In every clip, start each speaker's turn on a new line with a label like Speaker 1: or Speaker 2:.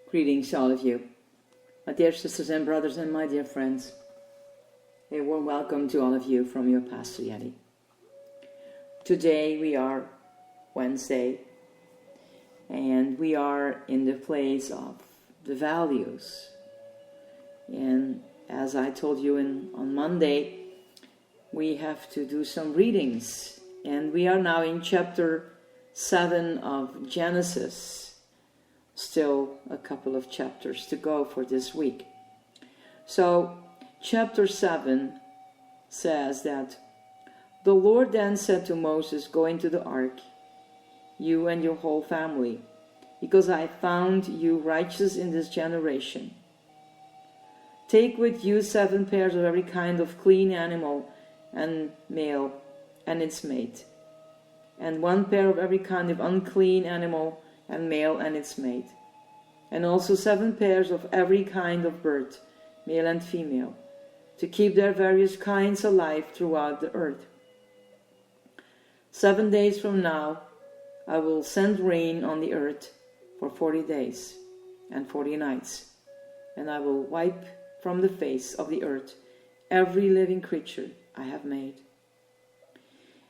Speaker 1: Greetings to all of you, my dear sisters and brothers and my dear friends. A warm welcome to all of you from your Pastor Yeti. Today we are Wednesday, and we are in the place of the values. And as I told you on Monday, we have to do some readings, and we are now in chapter 7 of Genesis. Still a couple of chapters to go for this week. So, chapter 7 says that the Lord then said to Moses, "Go into the ark, you and your whole family, because I found you righteous in this generation. Take with you 7 pairs of every kind of clean animal and male and its mate, and 1 pair of every kind of unclean animal and male and its mate, and also 7 pairs of every kind of bird, male and female, to keep their various kinds alive throughout the earth. 7 days from now I will send rain on the earth for 40 days and 40 nights, and I will wipe from the face of the earth every living creature I have made."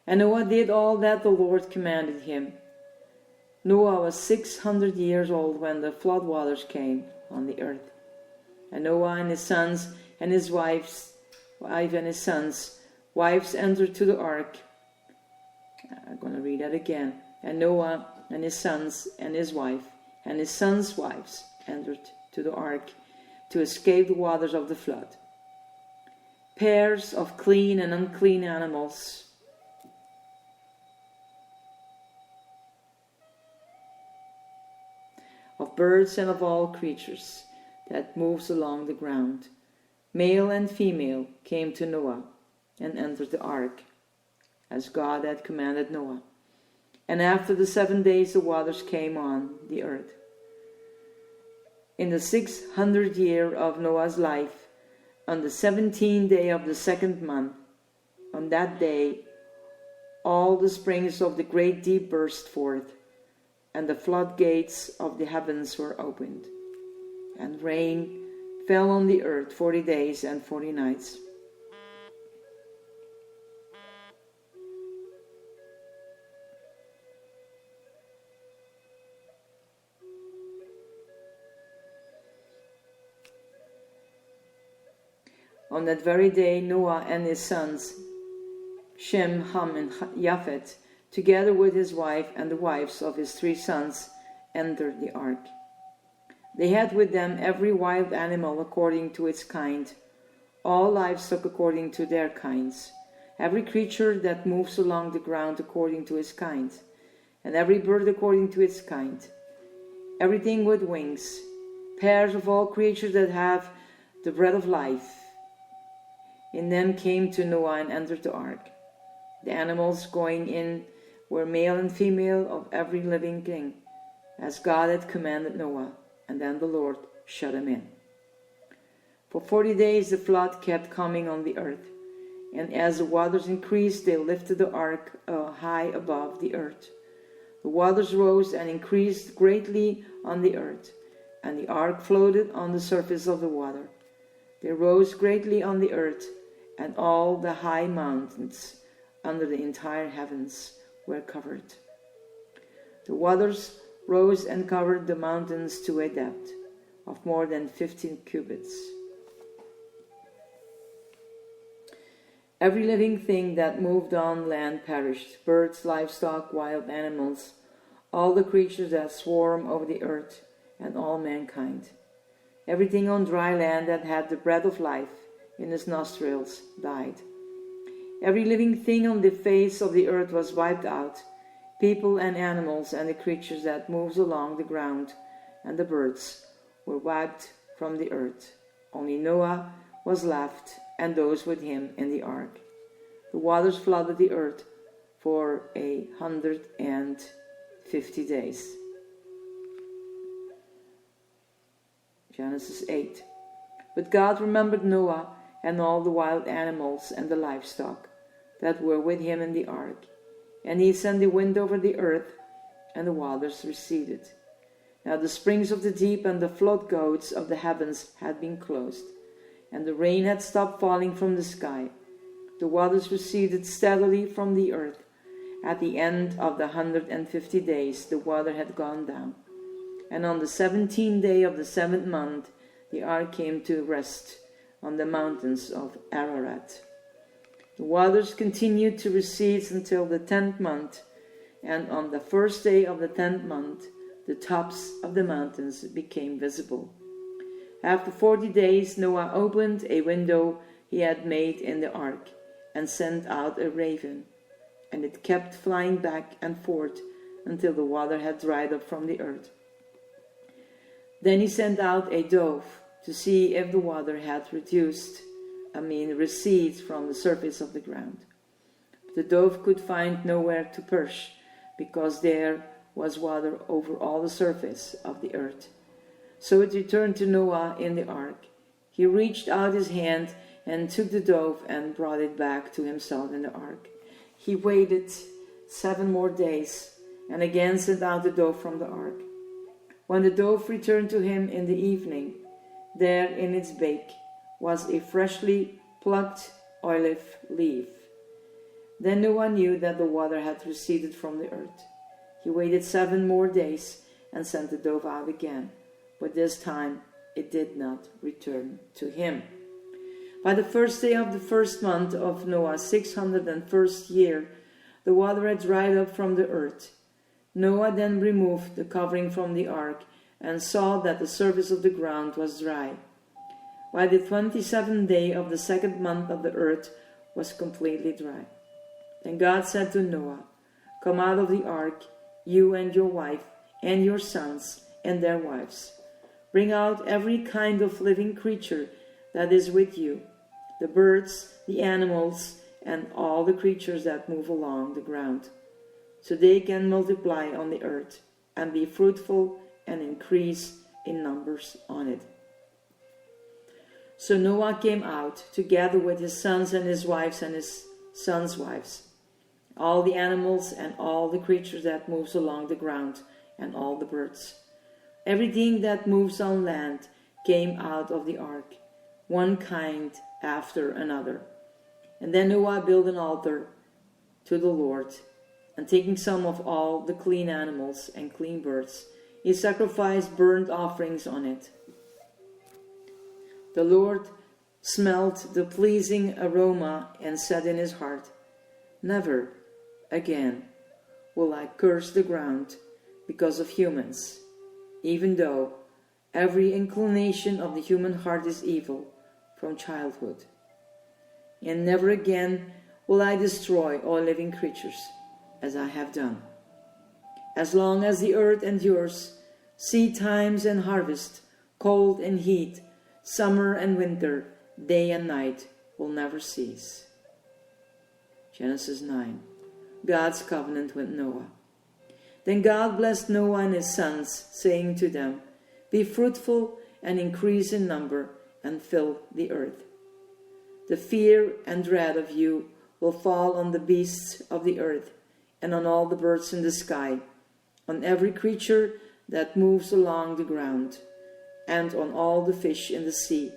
Speaker 1: And Noah did all that the Lord commanded him. Noah was 600 years old when the flood waters came on the earth. And Noah and his sons and his wife and his sons' wives entered to the ark. I'm going to read that again. And Noah and his sons and his wife and his sons' wives entered to the ark to escape the waters of the flood. Pairs of clean and unclean animals, of birds and of all creatures that moves along the ground, male and female, came to Noah and entered the ark, as God had commanded Noah. And after the 7 days the waters came on the earth. In the 600th year of Noah's life, on the 17th day of the 2nd month, on that day all the springs of the great deep burst forth, and the floodgates of the heavens were opened, and rain fell on the earth 40 days and 40 nights. On that very day Noah and his sons, Shem, Ham, and Japheth, together with his wife and the wives of his 3 sons, entered the ark. They had with them every wild animal according to its kind, all livestock according to their kinds, every creature that moves along the ground according to its kind, and every bird according to its kind, everything with wings, pairs of all creatures that have the breath of life. In them came to Noah and entered the ark. The animals going in were male and female of every living thing, as God had commanded Noah, and then the Lord shut him in. For 40 days the flood kept coming on the earth, and as the waters increased, they lifted the ark high above the earth. The waters rose and increased greatly on the earth, and the ark floated on the surface of the water. They rose greatly on the earth, and all the high mountains under the entire heavens were covered. The waters rose and covered the mountains to a depth of more than 15 cubits. Every living thing that moved on land perished, birds, livestock, wild animals, all the creatures that swarm over the earth, and all mankind. Everything on dry land that had the breath of life in its nostrils died. Every living thing on the face of the earth was wiped out, people and animals and the creatures that moves along the ground, and the birds were wiped from the earth. Only Noah was left, and those with him in the ark. The waters flooded the earth for 150 days. Genesis 8. But God remembered Noah and all the wild animals and the livestock that were with him in the ark. And he sent the wind over the earth, and the waters receded. Now the springs of the deep and the floodgates of the heavens had been closed, and the rain had stopped falling from the sky. The waters receded steadily from the earth. At the end of the 150 days, the water had gone down. And on the 17th day of the 7th month, the ark came to rest on the mountains of Ararat. The waters continued to recede until the 10th month, and on the first day of the 10th month, the tops of the mountains became visible. After 40 days, Noah opened a window he had made in the ark and sent out a raven, and it kept flying back and forth until the water had dried up from the earth. Then he sent out a dove to see if the water had receded from the surface of the ground. The dove could find nowhere to perch, because there was water over all the surface of the earth. So it returned to Noah in the ark. He reached out his hand and took the dove and brought it back to himself in the ark. He waited 7 more days and again sent out the dove from the ark. When the dove returned to him in the evening, there in its beak was a freshly plucked olive leaf. Then Noah knew that the water had receded from the earth. He waited 7 more days and sent the dove out again, but this time it did not return to him. By the first day of the 1st month of Noah's 601st year, the water had dried up from the earth. Noah then removed the covering from the ark and saw that the surface of the ground was dry. By the 27th day of the 2nd month of the earth was completely dry. Then God said to Noah, "Come out of the ark, you and your wife and your sons and their wives. Bring out every kind of living creature that is with you, the birds, the animals, and all the creatures that move along the ground, so they can multiply on the earth and be fruitful and increase in numbers on it." So Noah came out together with his sons and his wives and his sons' wives, all the animals and all the creatures that moves along the ground and all the birds. Everything that moves on land came out of the ark, one kind after another. And then Noah built an altar to the Lord, and taking some of all the clean animals and clean birds, he sacrificed burnt offerings on it. The Lord smelled the pleasing aroma and said in his heart, "Never again will I curse the ground because of humans, even though every inclination of the human heart is evil from childhood. And never again will I destroy all living creatures as I have done. As long as the earth endures, seed times and harvest, cold and heat, summer and winter, day and night will never cease." Genesis 9. God's covenant with Noah. Then God blessed Noah and his sons, saying to them, "Be fruitful and increase in number and fill the earth. The fear and dread of you will fall on the beasts of the earth and on all the birds in the sky, on every creature that moves along the ground, and on all the fish in the sea.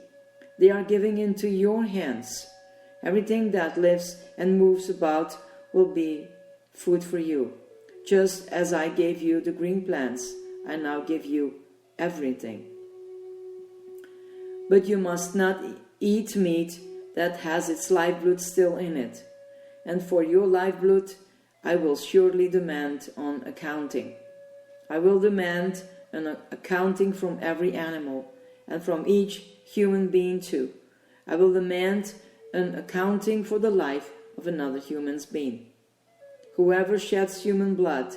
Speaker 1: They are giving into your hands. Everything that lives and moves about will be food for you. Just as I gave you the green plants, I now give you everything. But you must not eat meat that has its lifeblood still in it, and for your lifeblood I will surely demand an accounting. I will demand an accounting from every animal, and from each human being too. I will demand an accounting for the life of another human being. Whoever sheds human blood,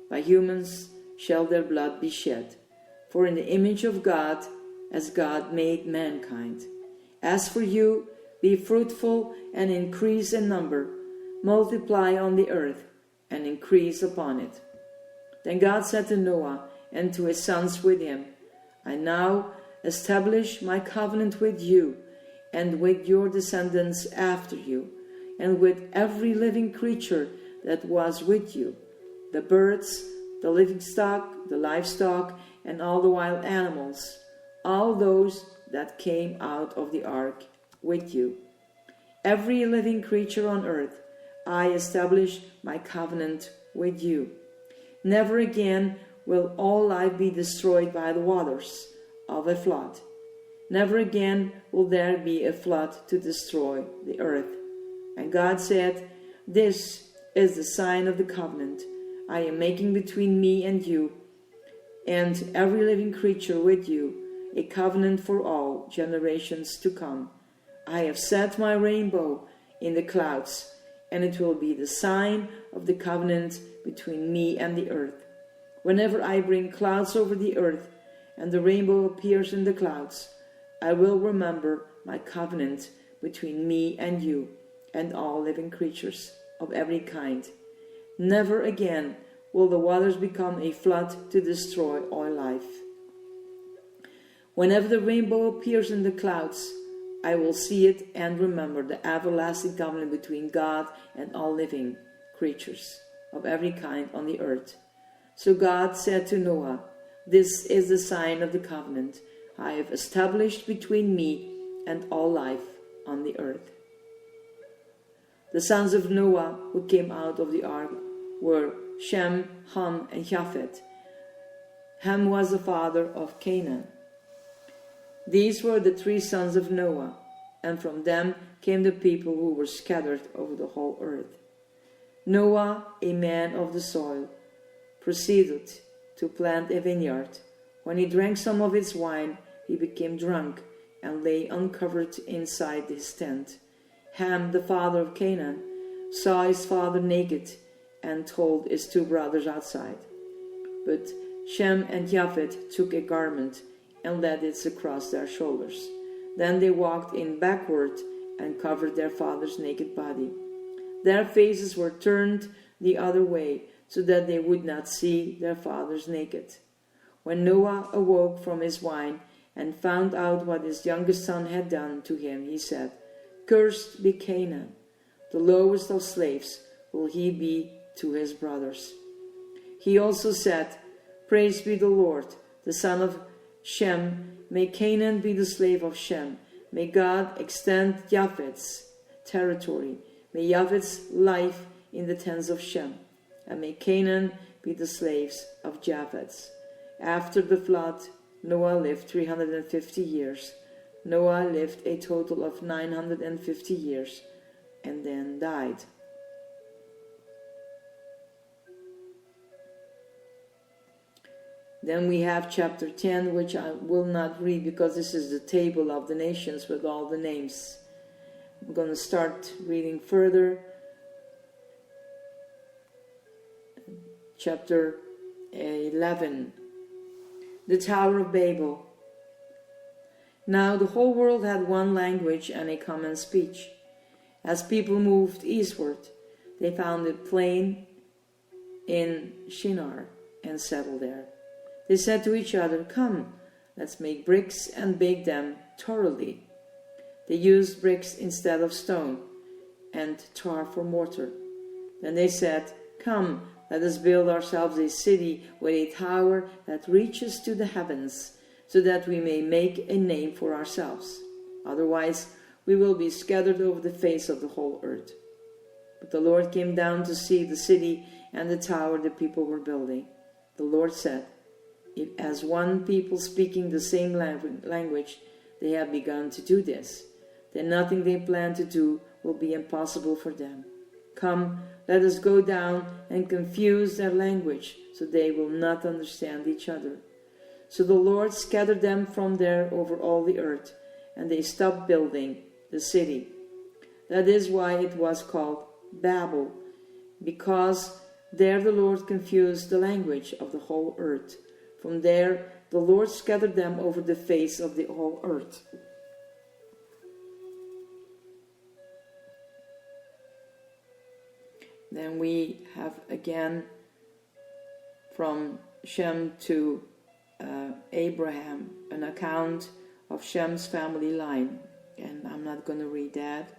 Speaker 1: by humans shall their blood be shed. For in the image of God, as God made mankind. As for you, be fruitful and increase in number, multiply on the earth and increase upon it." Then God said to Noah and to his sons with him, "I now establish my covenant with you and with your descendants after you, and with every living creature that was with you, the birds, the living stock, the livestock, and all the wild animals, all those that came out of the ark with you. Every living creature on earth, I establish my covenant with you. Never again will all life be destroyed by the waters of a flood. Never again will there be a flood to destroy the earth. And God said, "This is the sign of the covenant I am making between me and you, and every living creature with you, a covenant for all generations to come. I have set my rainbow in the clouds, and it will be the sign of the covenant between me and the earth. Whenever I bring clouds over the earth, and the rainbow appears in the clouds, I will remember my covenant between me and you, and all living creatures of every kind. Never again will the waters become a flood to destroy all life. Whenever the rainbow appears in the clouds, I will see it and remember the everlasting covenant between God and all living creatures of every kind on the earth." So God said to Noah, "This is the sign of the covenant I have established between me and all life on the earth." The sons of Noah who came out of the ark were Shem, Ham, and Japheth. Ham was the father of Canaan. These were the 3 sons of Noah, and from them came the people who were scattered over the whole earth. Noah, a man of the soil, proceeded to plant a vineyard. When he drank some of its wine, he became drunk and lay uncovered inside his tent. Ham, the father of Canaan, saw his father naked and told his 2 brothers outside. But Shem and Japheth took a garment and laid it across their shoulders. Then they walked in backward and covered their father's naked body. Their faces were turned the other way so that they would not see their father's naked. When Noah awoke from his wine and found out what his youngest son had done to him, he said, "Cursed be Canaan, the lowest of slaves will he be to his brothers." He also said, "Praised be the Lord, the son of Shem. May Canaan be the slave of Shem. May God extend Japheth's territory. May Japheth's life in the tents of Shem. And may Canaan be the slaves of Japheth." After the flood, Noah lived 350 years. Noah lived a total of 950 years and then died. Then we have chapter 10, which I will not read because this is the table of the nations with all the names. I'm going to start reading further. Chapter 11. The Tower of Babel. Now the whole world had one language and a common speech. As people moved eastward, they found a plain in Shinar and settled there. They said to each other, "Come, let's make bricks and bake them thoroughly." They used bricks instead of stone and tar for mortar. Then they said, "Come, let us build ourselves a city with a tower that reaches to the heavens, so that we may make a name for ourselves. Otherwise, we will be scattered over the face of the whole earth." But the Lord came down to see the city and the tower the people were building. The Lord said, "If as one people speaking the same language they have begun to do this, then nothing they plan to do will be impossible for them. Come, let us go down and confuse their language, so they will not understand each other." So the Lord scattered them from there over all the earth, and they stopped building the city. That is why it was called Babel, because there the Lord confused the language of the whole earth. From there the Lord scattered them over the face of the whole earth. Then we have again from Shem to Abraham, an account of Shem's family line. And I'm not going to read that.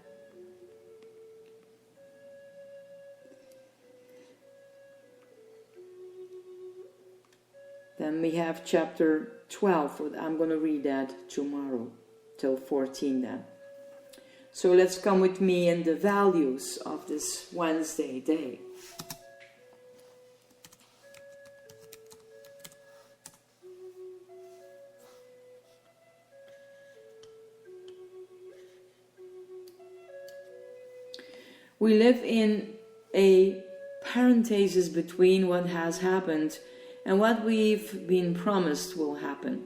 Speaker 1: Then we have chapter 12. I'm going to read that tomorrow, till 14 then. So let's come with me in the values of this Wednesday day. We live in a parenthesis between what has happened and what we've been promised will happen.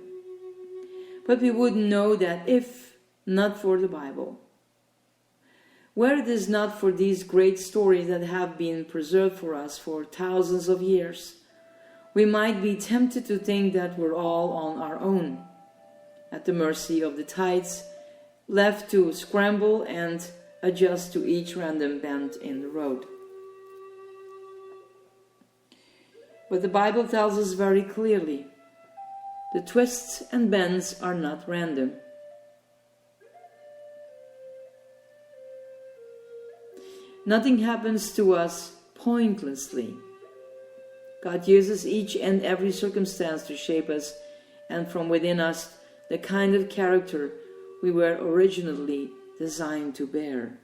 Speaker 1: But we wouldn't know that if not for the Bible. Were it is not for these great stories that have been preserved for us for thousands of years, we might be tempted to think that we're all on our own, at the mercy of the tides, left to scramble and adjust to each random bend in the road. But the Bible tells us very clearly, the twists and bends are not random. Nothing happens to us pointlessly. God uses each and every circumstance to shape us and from within us the kind of character we were originally designed to bear.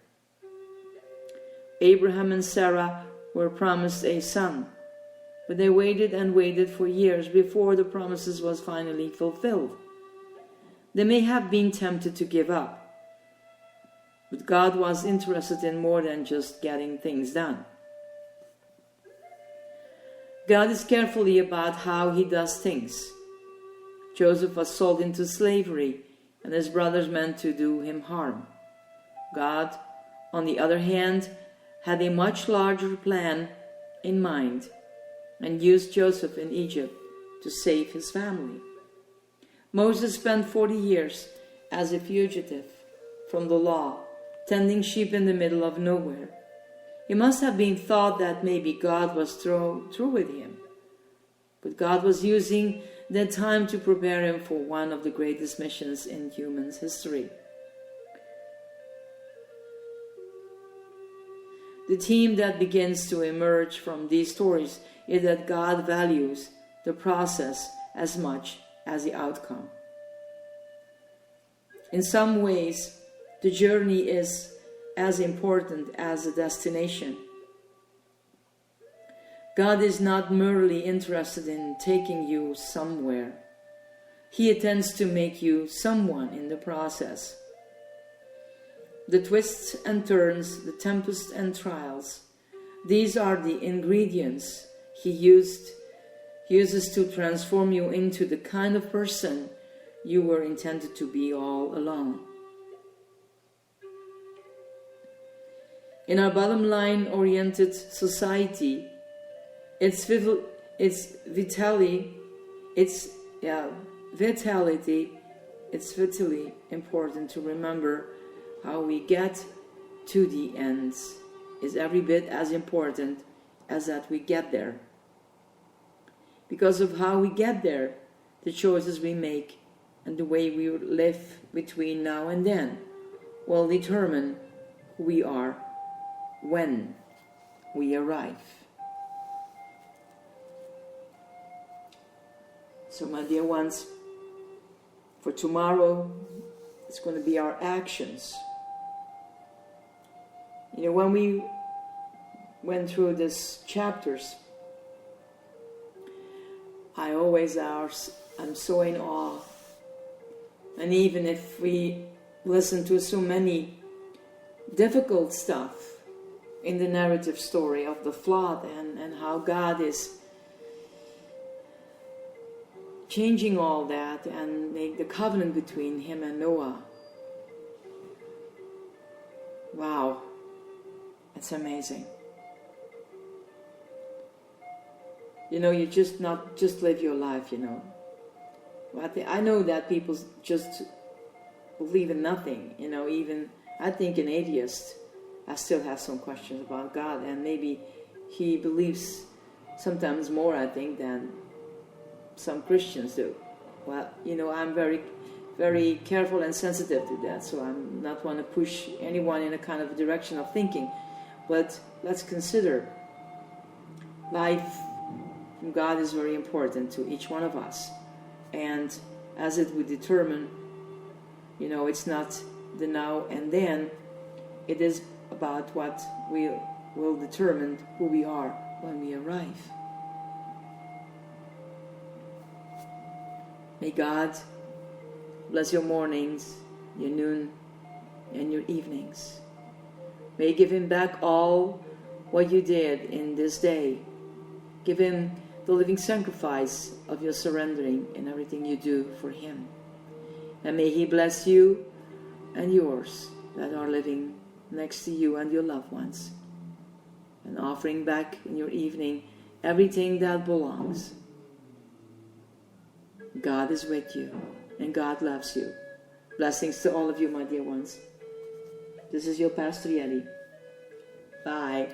Speaker 1: Abraham and Sarah were promised a son, but they waited and waited for years before the promises was finally fulfilled. They may have been tempted to give up, but God was interested in more than just getting things done. God is carefully about how he does things. Joseph was sold into slavery, and his brothers meant to do him harm. God, on the other hand, had a much larger plan in mind and used Joseph in Egypt to save his family. Moses spent 40 years as a fugitive from the law, tending sheep in the middle of nowhere. It must have been thought that maybe God was through with him. But God was using that time to prepare him for one of the greatest missions in human history. The theme that begins to emerge from these stories is that God values the process as much as the outcome. In some ways, the journey is as important as the destination. God is not merely interested in taking you somewhere. He intends to make you someone in the process. The twists and turns, the tempests and trials, these are the ingredients He uses to transform you into the kind of person you were intended to be all along. In our bottom line oriented society, it's vitally important to remember how we get to the ends is every bit as important as that we get there. Because of how we get there, the choices we make and the way we live between now and then will determine who we are when we arrive. So my dear ones, for tomorrow, it's going to be our actions. You know, when we went through these chapters, I'm so in awe. And even if we listen to so many difficult stuff in the narrative story of the flood and how God is changing all that and make the covenant between him and Noah. Wow, it's amazing. You know, you just not just live your life, you know. I know that people just believe in nothing, you know. Even I think an atheist, I still have some questions about God, and maybe he believes sometimes more, I think, than some Christians do. Well, you know, I'm very, very careful and sensitive to that, so I'm not want to push anyone in a kind of direction of thinking. But let's consider life from God is very important to each one of us. And as it would determine, it's not the now and then, it is about what will determine who we are when we arrive. May God bless your mornings, your noon, and your evenings. May you give Him back all what you did in this day. Give Him the living sacrifice of your surrendering and everything you do for Him. And may He bless you and yours that are living next to you and your loved ones, and offering back in your evening everything that belongs. God is with you, and God loves you. Blessings to all of you, my dear ones. This is your Pastor Yeti. Bye.